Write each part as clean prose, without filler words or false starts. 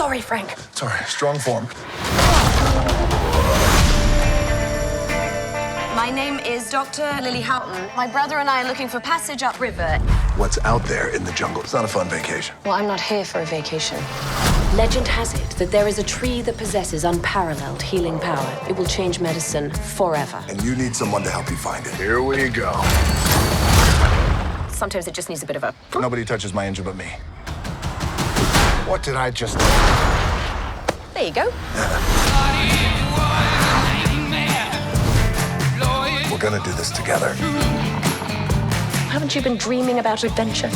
Sorry, Frank. Sorry, strong form. My name is Dr. Lily Houghton. My brother and I are looking for passage upriver. What's out there in the jungle? It's not a fun vacation. Well, I'm not here for a vacation. Legend has it that there is a tree that possesses unparalleled healing power. It will change medicine forever. And you need someone to help you find it. Here we go. Sometimes it just needs a bit of a... Nobody touches my engine but me. What did I just... There you go. We're gonna do this together. Haven't you been dreaming about adventure?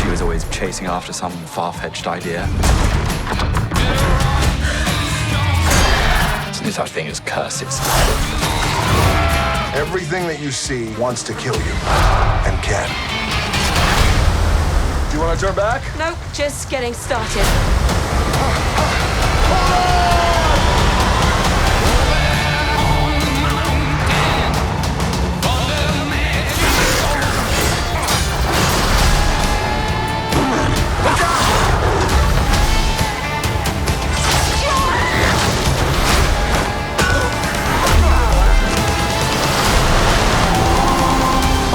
She was always chasing after some far-fetched idea. There's no such thing as curses. Everything that you see wants to kill you. And can. Do you want to turn back? Nope, just getting started.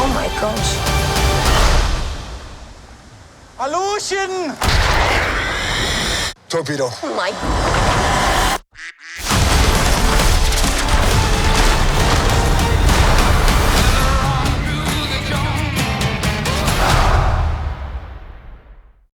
Oh my gosh. Illusion! Torpedo. Oh my...